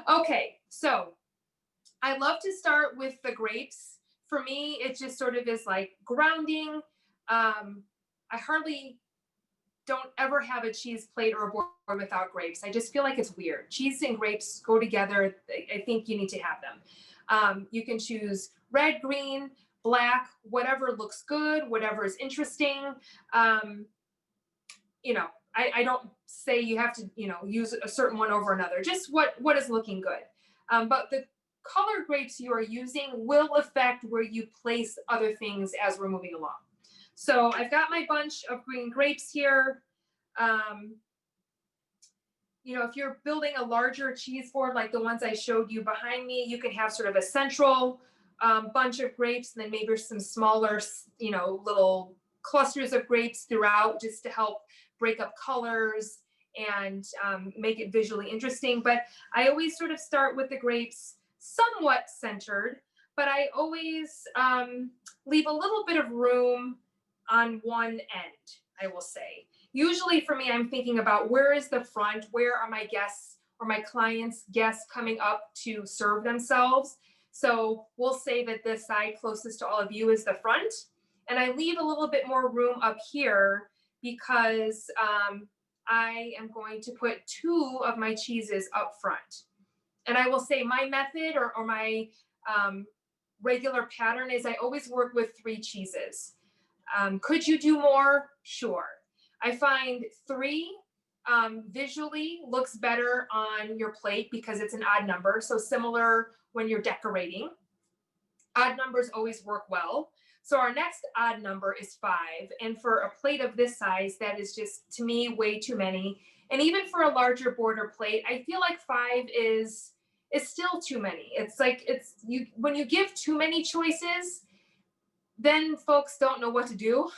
Okay, so I love to start with the grapes. For me, it just sort of is like grounding. I hardly don't ever have a cheese plate or a board without grapes. I just feel like it's weird. Cheese and grapes go together. I think you need to have them. You can choose red, green, black, whatever looks good, whatever is interesting. Um, I don't say you have to, use a certain one over another, just what is looking good. But the color grapes you are using will affect where you place other things as we're moving along. So I've got my bunch of green grapes here. If you're building a larger cheese board like the ones I showed you behind me, you can have sort of a central bunch of grapes and then maybe some smaller, little clusters of grapes throughout just to help break up colors and make it visually interesting. But I always sort of start with the grapes somewhat centered, but I always leave a little bit of room on one end, I will say. Usually for me, I'm thinking about where is the front, where are my guests or my clients' guests coming up to serve themselves. So we'll say that this side closest to all of you is the front. And I leave a little bit more room up here because I am going to put 2 of my cheeses up front. And I will say my method or my regular pattern is I always work with 3 cheeses. Could you do more? Sure. I find 3 visually looks better on your plate because it's an odd number. So similar when you're decorating. Odd numbers always work well. So our next odd number is 5. And for a plate of this size, that is just, to me, way too many. And even for a larger border plate, I feel like 5 is still too many. It's like when you give too many choices, then folks don't know what to do.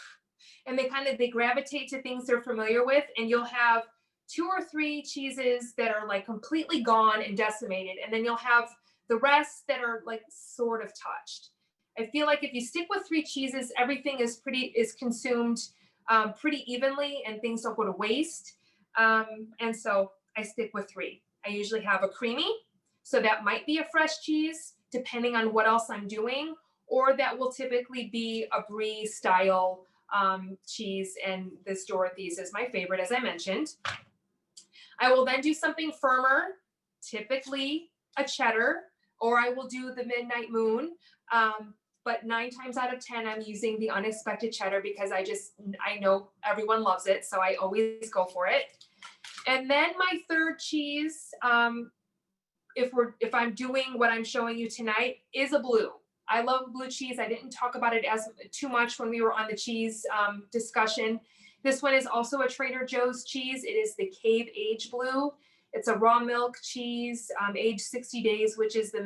And they gravitate to things they're familiar with. And you'll have 2 or 3 cheeses that are like completely gone and decimated. And then you'll have the rest that are like sort of touched. I feel like if you stick with 3 cheeses, everything is consumed pretty evenly and things don't go to waste. And so I stick with 3. I usually have a creamy, so that might be a fresh cheese, depending on what else I'm doing, or that will typically be a brie style cheese, and this Dorothy's is my favorite, as I mentioned. I will then do something firmer, typically a cheddar, or I will do the Midnight Moon. But 9 times out of 10, I'm using the unexpected cheddar because I know everyone loves it, so I always go for it. And then my third cheese, if I'm doing what I'm showing you tonight, is a blue. I love blue cheese. I didn't talk about it as too much when we were on the cheese discussion. This one is also a Trader Joe's cheese. It is the Cave Age Blue. It's a raw milk cheese, aged 60 days, which is the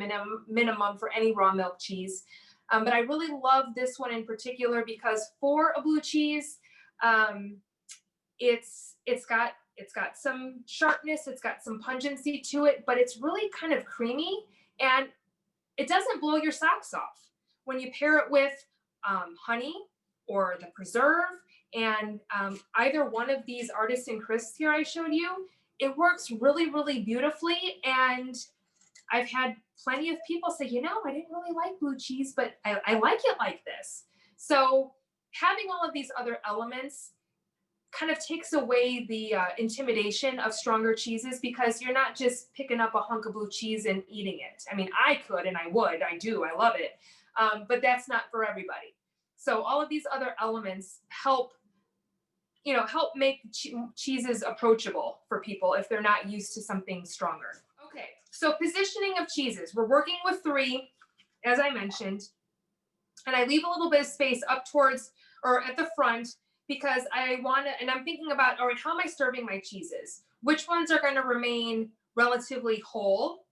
minimum for any raw milk cheese. But I really love this one in particular because for a blue cheese, it's got some sharpness, it's got some pungency to it, but it's really kind of creamy and it doesn't blow your socks off. When you pair it with honey or the preserve and either one of these artisan crisps here I showed you, it works really, really beautifully. And I've had plenty of people say, I didn't really like blue cheese, but I like it like this. So having all of these other elements kind of takes away the intimidation of stronger cheeses because you're not just picking up a hunk of blue cheese and eating it. I mean, I could and I would, I do, I love it. But that's not for everybody. So all of these other elements help make cheeses approachable for people if they're not used to something stronger. Okay, so positioning of cheeses. We're working with 3, as I mentioned, and I leave a little bit of space up towards or at the front because I want to, and I'm thinking about, all right, how am I serving my cheeses? Which ones are going to remain relatively whole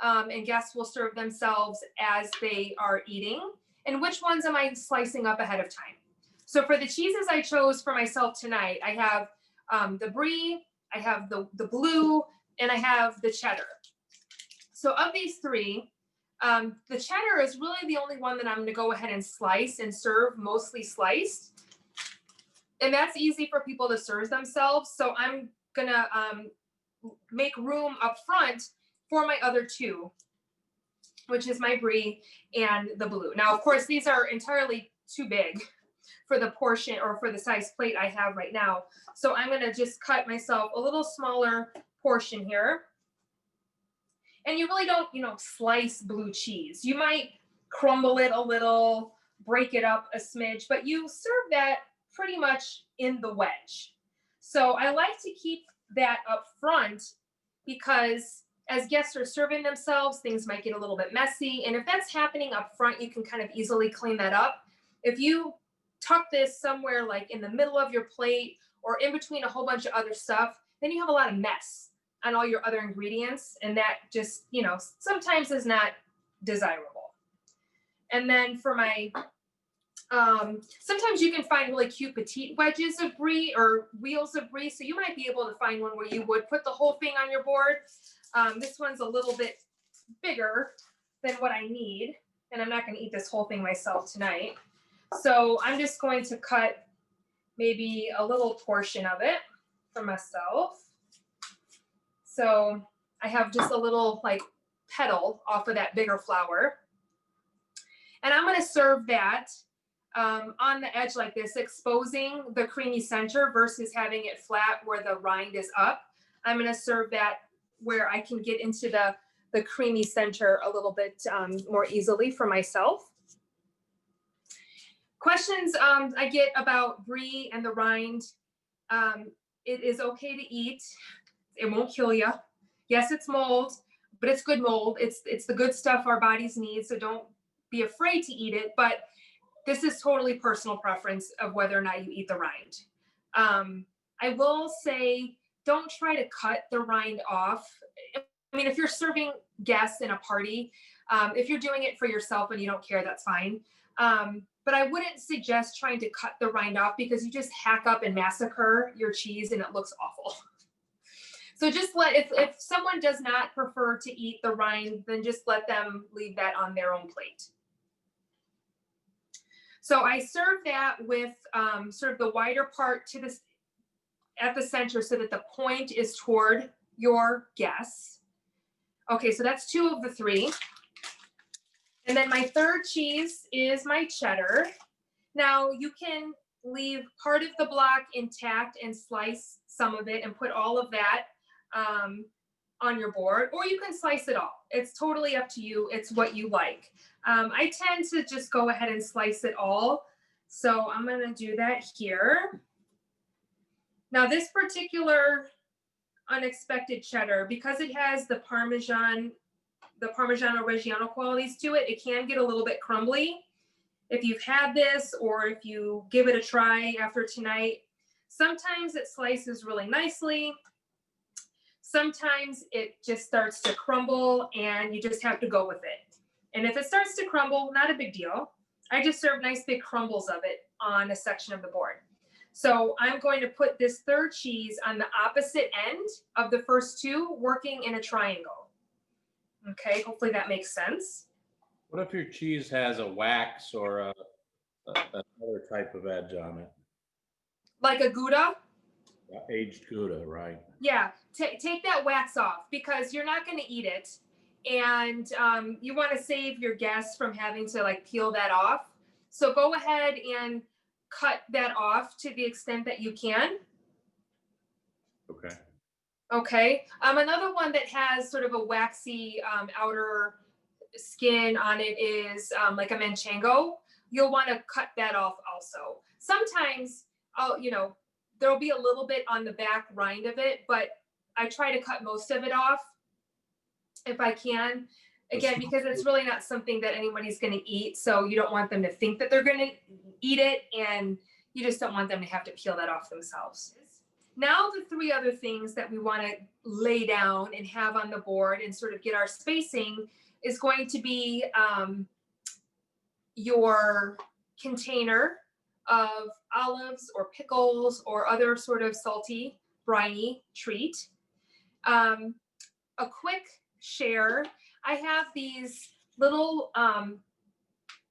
and guests will serve themselves as they are eating? And which ones am I slicing up ahead of time? So for the cheeses I chose for myself tonight, I have the brie, I have the blue, and I have the cheddar. So of these 3, the cheddar is really the only one that I'm going to go ahead and slice and serve mostly sliced. And that's easy for people to serve themselves. So I'm going to make room up front for my other two, which is my brie and the blue. Now, of course, these are entirely too big for the portion or for the size plate I have right now. So I'm gonna just cut myself a little smaller portion here. And you really don't, you know, slice blue cheese. You might crumble it a little, break it up a smidge, but you serve that pretty much in the wedge. So I like to keep that up front because as guests are serving themselves, things might get a little bit messy. And if that's happening up front, you can kind of easily clean that up. If you tuck this somewhere like in the middle of your plate or in between a whole bunch of other stuff, then you have a lot of mess on all your other ingredients. And that just, you know, sometimes is not desirable. And then for my, sometimes you can find really cute petite wedges of brie or wheels of brie. So you might be able to find one where you would put the whole thing on your board. This one's a little bit bigger than what I need. And I'm not going to eat this whole thing myself tonight. So I'm just going to cut maybe a little portion of it for myself. So I have just a little like petal off of that bigger flower. And I'm going to serve that on the edge like this, exposing the creamy center versus having it flat where the rind is up. I'm going to serve that where I can get into the creamy center a little bit more easily for myself. Questions I get about brie and the rind. It is okay to eat. It won't kill you. Yes, it's mold, but it's good mold. It's the good stuff our bodies need. So don't be afraid to eat it. But this is totally personal preference of whether or not you eat the rind. I will say, don't try to cut the rind off. I mean, if you're serving guests in a party, if you're doing it for yourself and you don't care, that's fine. But I wouldn't suggest trying to cut the rind off because you just hack up and massacre your cheese and it looks awful. So just if someone does not prefer to eat the rind, then just let them leave that on their own plate. So I serve that with sort of the wider part to this at the center so that the point is toward your guests. Okay, so that's two of the three. And then my third cheese is my cheddar. Now you can leave part of the block intact and slice some of it and put all of that on your board, or you can slice it all. It's totally up to you. It's what you like. I tend to just go ahead and slice it all. So I'm going to do that here. Now this particular unexpected cheddar, because it has the Parmesan Reggiano qualities to it, it can get a little bit crumbly. If you've had this or if you give it a try after tonight, sometimes it slices really nicely. Sometimes it just starts to crumble and you just have to go with it. And if it starts to crumble, not a big deal. I just serve nice big crumbles of it on a section of the board. So I'm going to put this third cheese on the opposite end of the first two, working in a triangle. Okay, hopefully that makes sense. What if your cheese has a wax or another type of edge on it? Like a Gouda? Aged Gouda, right? Yeah, take that wax off because you're not going to eat it. And you want to save your guests from having to like peel that off. So go ahead and cut that off to the extent that you can. Okay. Okay. Another one that has sort of a waxy outer skin on it is like a manchego. You'll want to cut that off also. Sometimes, there'll be a little bit on the back rind of it, but I try to cut most of it off if I can. Again, because it's really not something that anybody's going to eat. So you don't want them to think that they're going to eat it, and you just don't want them to have to peel that off themselves. Now the three other things that we want to lay down and have on the board and sort of get our spacing is going to be your container of olives or pickles or other sort of salty, briny treat. A quick share. I have these little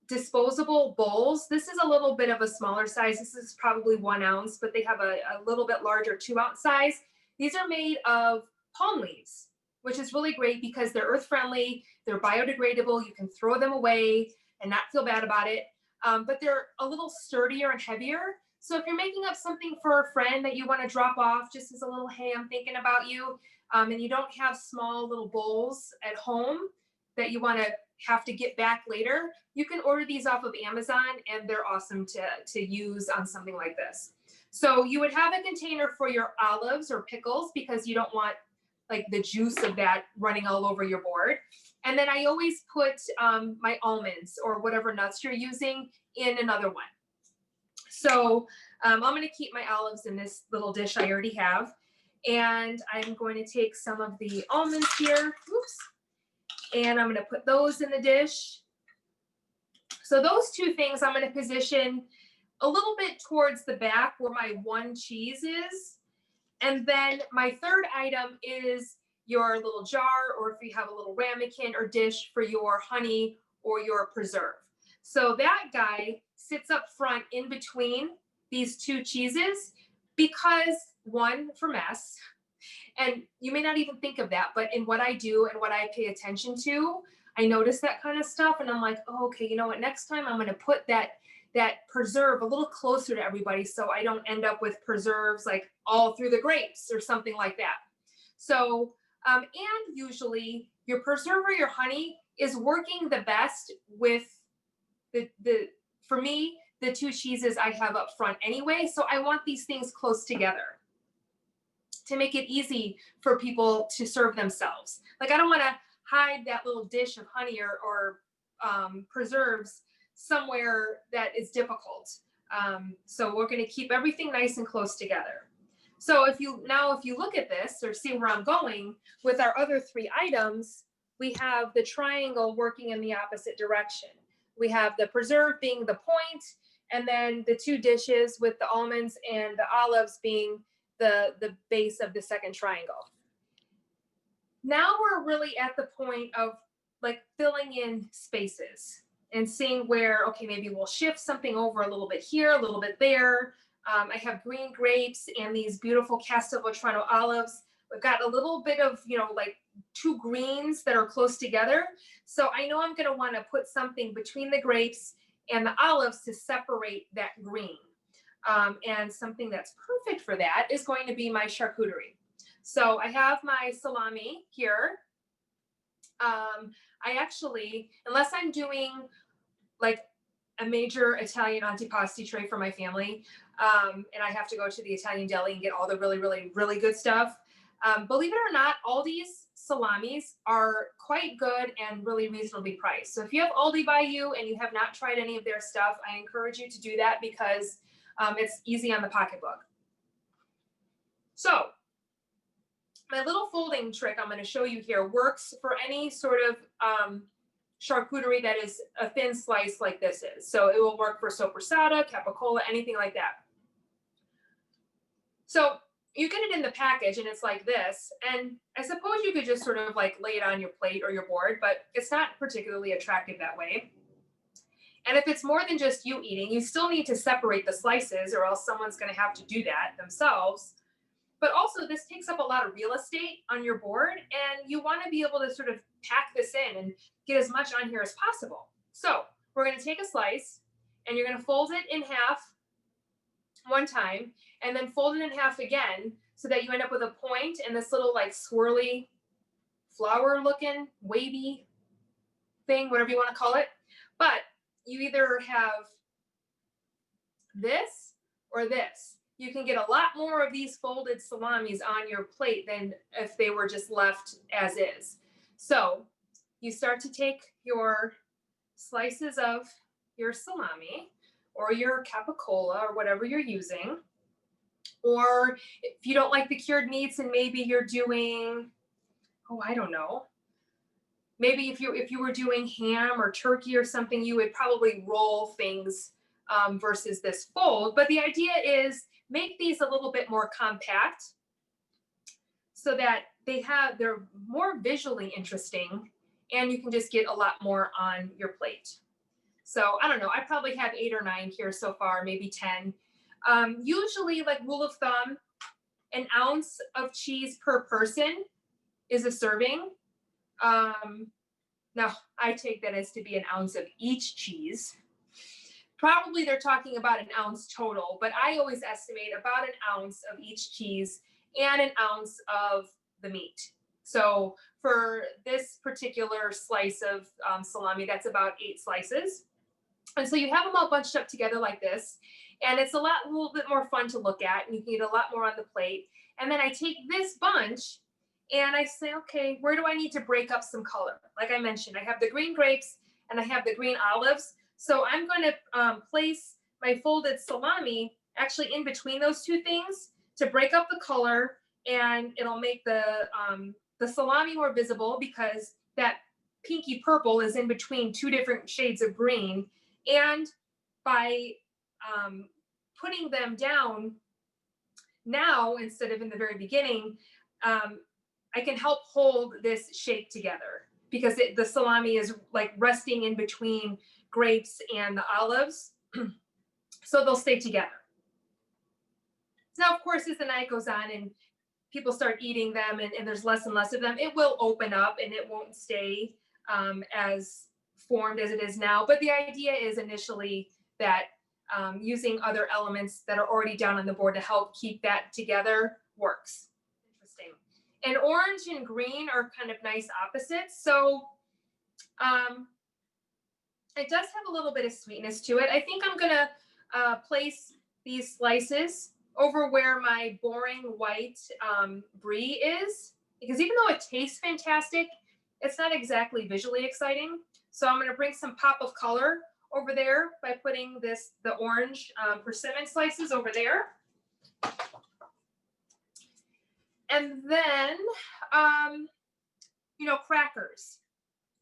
disposable bowls. This is a little bit of a smaller size. This is probably 1 ounce, but they have a little bit larger 2 ounce size. These are made of palm leaves, which is really great because they're earth friendly, they're biodegradable, you can throw them away and not feel bad about it. But they're a little sturdier and heavier. So if you're making up something for a friend that you want to drop off just as a little, hey, I'm thinking about you, and you don't have small little bowls at home that you want to have to get back later, you can order these off of Amazon and they're awesome to use on something like this. So you would have a container for your olives or pickles because you don't want like the juice of that running all over your board. And then I always put my almonds or whatever nuts you're using in another one. So I'm going to keep my olives in this little dish I already have. And I'm going to take some of the almonds here. Oops. And I'm going to put those in the dish. So those two things I'm going to position a little bit towards the back where my one cheese is. And then my third item is your little jar, or if you have a little ramekin or dish for your honey or your preserve. So that guy sits up front in between these two cheeses because, one, for mess, and you may not even think of that, but in what I do and what I pay attention to, I notice that kind of stuff and I'm like, oh, okay, you know what, next time I'm going to put that preserve a little closer to everybody so I don't end up with preserves like all through the grapes or something like that. So, and usually your preserve or your honey is working the best with for me, the two cheeses I have up front anyway. So I want these things close together to make it easy for people to serve themselves. Like I don't want to hide that little dish of honey or preserves somewhere that is difficult. So we're going to keep everything nice and close together. So if you look at this or see where I'm going with our other three items, we have the triangle working in the opposite direction. We have the preserve being the point, and then the two dishes with the almonds and the olives being the base of the second triangle. Now we're really at the point of like filling in spaces and seeing where, okay, maybe we'll shift something over a little bit here, a little bit there. I have green grapes and these beautiful Castelvetrano olives. We've got a little bit of, like two greens that are close together. So I know I'm going to want to put something between the grapes and the olives to separate that green. And something that's perfect for that is going to be my charcuterie. So I have my salami here. I actually, unless I'm doing like a major Italian antipasti tray for my family, and I have to go to the Italian deli and get all the really, really, really good stuff. Believe it or not, Aldi's salamis are quite good and really reasonably priced. So if you have Aldi by you and you have not tried any of their stuff, I encourage you to do that because it's easy on the pocketbook. So my little folding trick I'm going to show you here works for any sort of charcuterie that is a thin slice like this is. So it will work for soppressata, capicola, anything like that. So you get it in the package and it's like this. And I suppose you could just sort of like lay it on your plate or your board, but it's not particularly attractive that way. And if it's more than just you eating, you still need to separate the slices or else someone's going to have to do that themselves. But also this takes up a lot of real estate on your board and you want to be able to sort of pack this in and get as much on here as possible. So we're going to take a slice and you're going to fold it in half one time and then fold it in half again so that you end up with a point and this little like swirly flower looking wavy thing, whatever you want to call it. But you either have this or this. You can get a lot more of these folded salamis on your plate than if they were just left as is. So you start to take your slices of your salami or your capicola or whatever you're using. Or if you don't like the cured meats and maybe you're doing, oh, I don't know. Maybe if you were doing ham or turkey or something, you would probably roll things versus this fold. But the idea is make these a little bit more compact so that they're more visually interesting and you can just get a lot more on your plate. So I don't know, I probably have 8 or 9 here so far, maybe 10. Usually, like rule of thumb, an ounce of cheese per person is a serving. Now, I take that as to be an ounce of each cheese. Probably they're talking about an ounce total, but I always estimate about an ounce of each cheese and an ounce of the meat. So for this particular slice of salami, that's about 8 slices. And so you have them all bunched up together like this, and it's a little bit more fun to look at, and you can get a lot more on the plate. And then I take this bunch and I say, okay, where do I need to break up some color? Like I mentioned, I have the green grapes and I have the green olives. So I'm going to place my folded salami actually in between those two things to break up the color, and it'll make the salami more visible because that pinky purple is in between two different shades of green. And by putting them down now instead of in the very beginning, I can help hold this shape together because the salami is like resting in between grapes and the olives. So they'll stay together. Now, of course, as the night goes on and people start eating them and there's less and less of them, it will open up and it won't stay as formed as it is now. But the idea is initially that using other elements that are already down on the board to help keep that together works. Interesting. And orange and green are kind of nice opposites. So it does have a little bit of sweetness to it. I think I'm gonna place these slices over where my boring white brie is, because even though it tastes fantastic, it's not exactly visually exciting. So I'm gonna bring some pop of color over there by putting the orange persimmon slices over there. And then, crackers.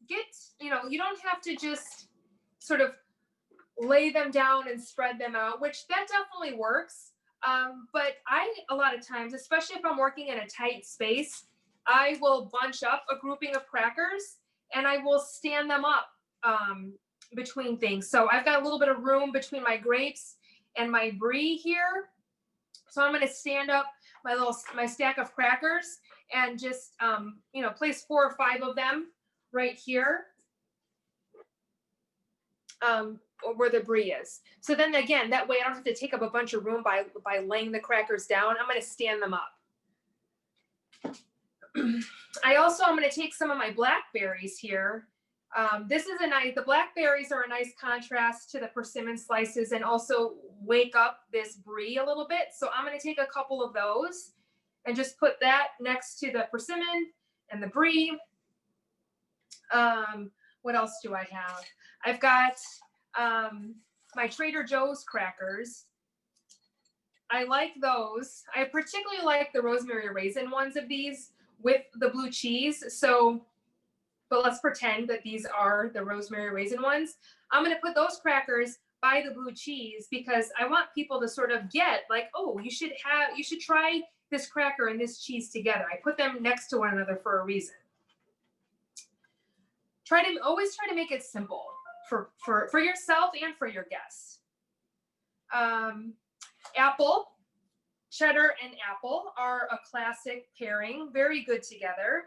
You don't have to just sort of lay them down and spread them out, which that definitely works. But a lot of times, especially if I'm working in a tight space, I will bunch up a grouping of crackers and I will stand them up between things. So I've got a little bit of room between my grapes and my brie here. So I'm going to stand up my stack of crackers and just, place 4 or 5 of them right here where the brie is. So then again, that way I don't have to take up a bunch of room by laying the crackers down. I'm going to stand them up. I'm going to take some of my blackberries here. The blackberries are a nice contrast to the persimmon slices and also wake up this brie a little bit. So I'm going to take a couple of those and just put that next to the persimmon and the brie. What else do I have? I've got my Trader Joe's crackers. I like those. I particularly like the rosemary raisin ones of these with the blue cheese. But let's pretend that these are the rosemary raisin ones. I'm going to put those crackers by the blue cheese because I want people to sort of get like, oh, you should try this cracker and this cheese together. I put them next to one another for a reason. Always try to make it simple for yourself and for your guests. Apple, cheddar and apple are a classic pairing, very good together.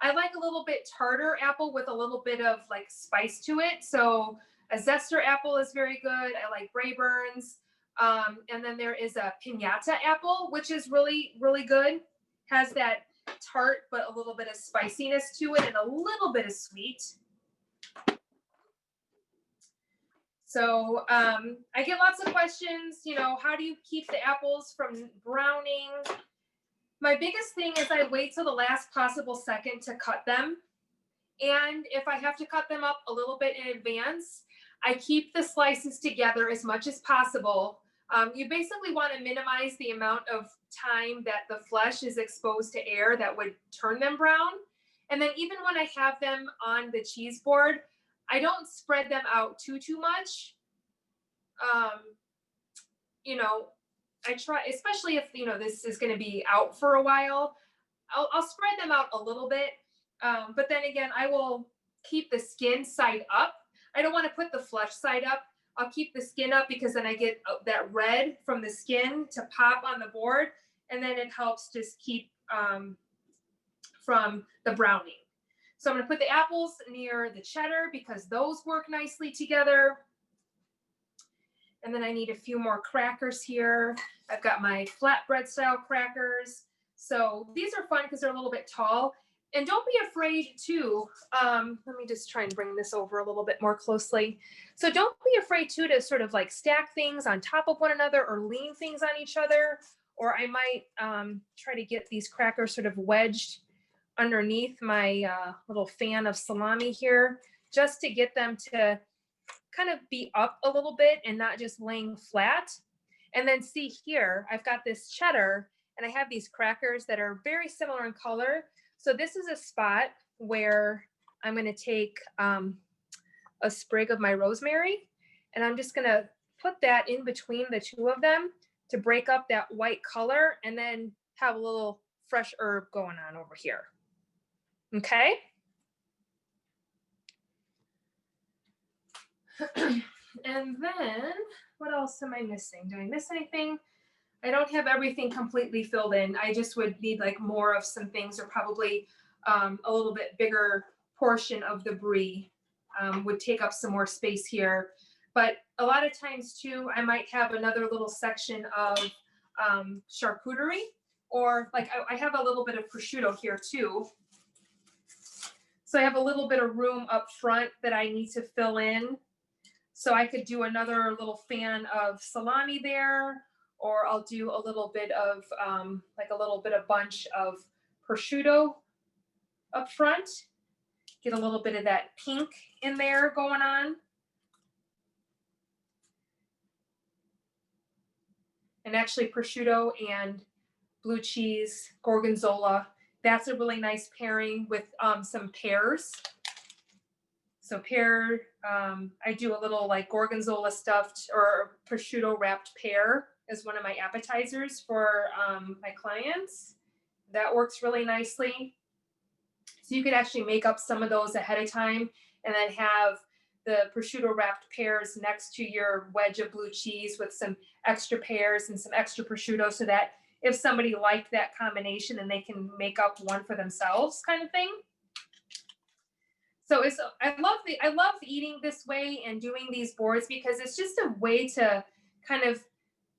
I like a little bit tartar apple with a little bit of like spice to it. So a zester apple is very good. I like Braeburns. And then there is a piñata apple, which is really, really good. Has that tart, but a little bit of spiciness to it and a little bit of sweet. So I get lots of questions, how do you keep the apples from browning? My biggest thing is I wait till the last possible second to cut them. And if I have to cut them up a little bit in advance, I keep the slices together as much as possible. You basically want to minimize the amount of time that the flesh is exposed to air that would turn them brown. And then even when I have them on the cheese board, I don't spread them out too much. I try, especially if, this is going to be out for a while, I'll spread them out a little bit. But then again, I will keep the skin side up. I don't want to put the flesh side up. I'll keep the skin up because then I get that red from the skin to pop on the board. And then it helps just keep from the browning. So I'm going to put the apples near the cheddar because those work nicely together. And then I need a few more crackers here. I've got my flatbread style crackers. So these are fun because they're a little bit tall. And don't be afraid too. Let me just try and bring this over a little bit more closely. So don't be afraid too to sort of like stack things on top of one another or lean things on each other. Or I might try to get these crackers sort of wedged underneath my little fan of salami here, just to get them to kind of be up a little bit and not just laying flat. And then see here, I've got this cheddar and I have these crackers that are very similar in color. So this is a spot where I'm going to take a sprig of my rosemary and I'm just going to put that in between the two of them to break up that white color and then have a little fresh herb going on over here. Okay. And then what else am I missing? Did I miss anything? I don't have everything completely filled in. I just would need like more of some things, or probably a little bit bigger portion of the brie would take up some more space here. But a lot of times too, I might have another little section of charcuterie, or like I have a little bit of prosciutto here too. So I have a little bit of room up front that I need to fill in. So I could do another little fan of salami there, or I'll do a little bit of like a little bit of bunch of prosciutto up front. Get a little bit of that pink in there going on. And actually prosciutto and blue cheese, gorgonzola, that's a really nice pairing with some pears. So pear, I do a little like gorgonzola stuffed or prosciutto wrapped pear as one of my appetizers for my clients. That works really nicely. So you could actually make up some of those ahead of time and then have the prosciutto wrapped pears next to your wedge of blue cheese with some extra pears and some extra prosciutto, so that if somebody liked that combination, then they can make up one for themselves, kind of thing. So I love eating this way and doing these boards because it's just a way to kind of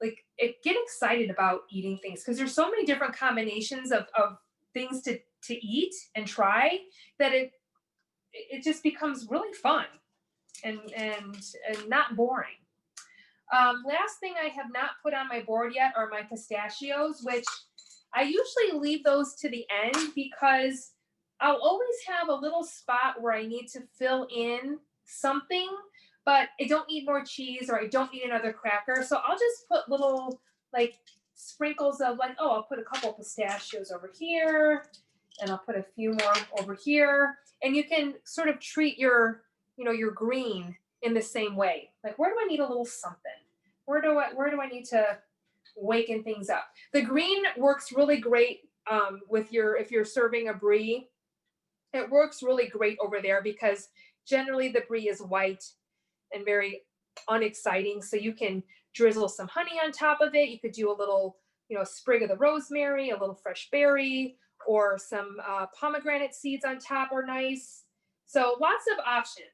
like get excited about eating things, because there's so many different combinations of things to eat and try that it just becomes really fun and not boring. Last thing I have not put on my board yet are my pistachios, which I usually leave those to the end because I'll always have a little spot where I need to fill in something, but I don't need more cheese or I don't need another cracker. So I'll just put little like sprinkles of like, oh, I'll put a couple pistachios over here and I'll put a few more over here. And you can sort of treat your, your green in the same way. Like, where do I need a little something? Where do I need to waken things up? The green works really great if you're serving a brie. It works really great over there because generally the brie is white and very unexciting. So you can drizzle some honey on top of it. You could do a little, sprig of the rosemary, a little fresh berry, or some pomegranate seeds on top are nice. So lots of options.